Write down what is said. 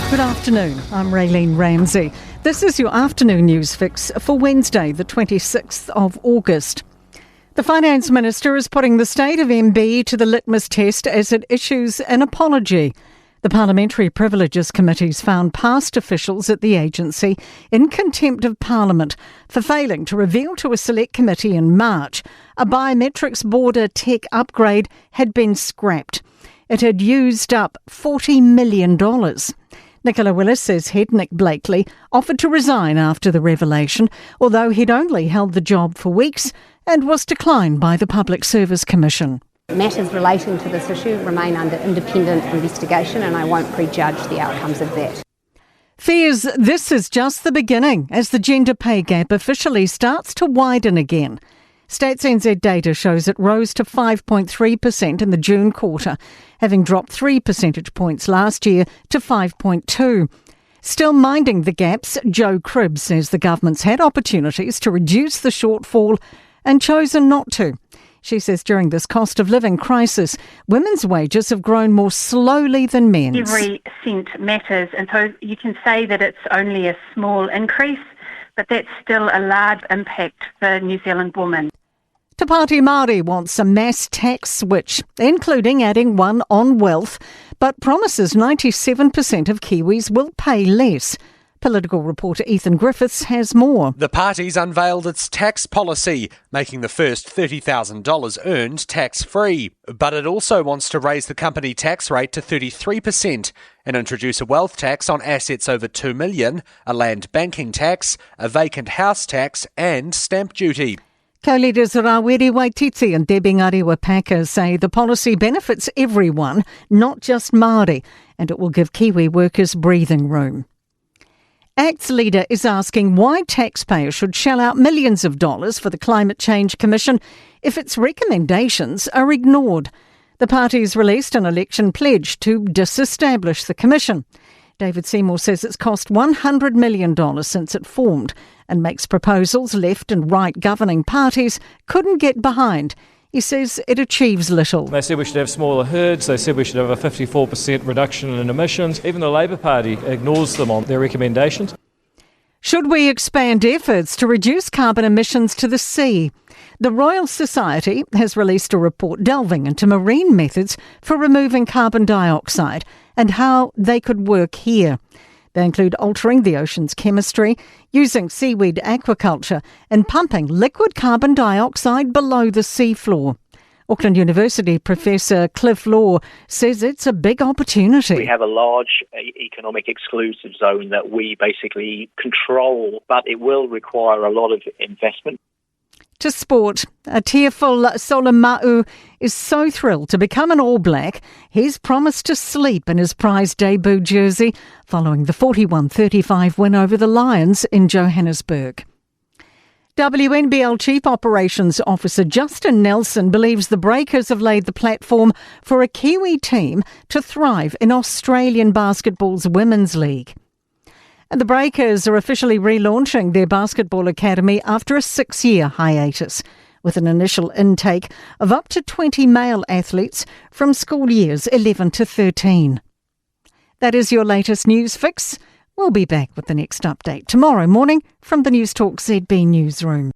Good afternoon, I'm Raylene Ramsey. This is your afternoon news fix for Wednesday, the 26th of August. The Finance Minister is putting the state of MB to the litmus test as it issues an apology. The Parliamentary Privileges Committees found past officials at the agency in contempt of Parliament for failing to reveal to a select committee in March a biometrics border tech upgrade had been scrapped. It had used up $40 million. Nicola Willis says head Nick Blakely offered to resign after the revelation, although he'd only held the job for weeks and was declined by the Public Service Commission. Matters relating to this issue remain under independent investigation, and I won't prejudge the outcomes of that. Fears this is just the beginning as the gender pay gap officially starts to widen again. Stats NZ data shows it rose to 5.3% in the June quarter, having dropped 3 percentage points last year to 5.2%. Still minding the gaps, Jo Cribb says the government's had opportunities to reduce the shortfall and chosen not to. She says during this cost of living crisis, women's wages have grown more slowly than men's. Every cent matters, and so you can say that it's only a small increase, but that's still a large impact for New Zealand women. Te Pāti Māori wants a mass tax switch, including adding one on wealth, but promises 97% of Kiwis will pay less. Political reporter Ethan Griffiths has more. The party's unveiled its tax policy, making the first $30,000 earned tax-free. But it also wants to raise the company tax rate to 33% and introduce a wealth tax on assets over $2 million, a land banking tax, a vacant house tax and stamp duty. Co-leaders Rawiri Waititi and Debbie Ngariwa-Paka say the policy benefits everyone, not just Māori, and it will give Kiwi workers breathing room. ACT's leader is asking why taxpayers should shell out millions of dollars for the Climate Change Commission if its recommendations are ignored. The party's released an election pledge to disestablish the commission. David Seymour says it's cost $100 million since it formed and makes proposals left and right governing parties couldn't get behind. He says it achieves little. They said we should have smaller herds, they said we should have a 54% reduction in emissions. Even the Labour Party ignores them on their recommendations. Should we expand efforts to reduce carbon emissions to the sea? The Royal Society has released a report delving into marine methods for removing carbon dioxide and how they could work here. They include altering the ocean's chemistry, using seaweed aquaculture and pumping liquid carbon dioxide below the seafloor. Auckland University Professor Cliff Law says it's a big opportunity. We have a large economic exclusive zone that we basically control, but it will require a lot of investment. To sport, a tearful Solomau is so thrilled to become an All Black, he's promised to sleep in his prize debut jersey following the 41-35 win over the Lions in Johannesburg. WNBL Chief Operations Officer Justin Nelson believes the Breakers have laid the platform for a Kiwi team to thrive in Australian basketball's Women's League. And the Breakers are officially relaunching their basketball academy after a 6-year hiatus, with an initial intake of up to 20 male athletes from school years 11 to 13. That is your latest news fix. We'll be back with the next update tomorrow morning from the Newstalk ZB newsroom.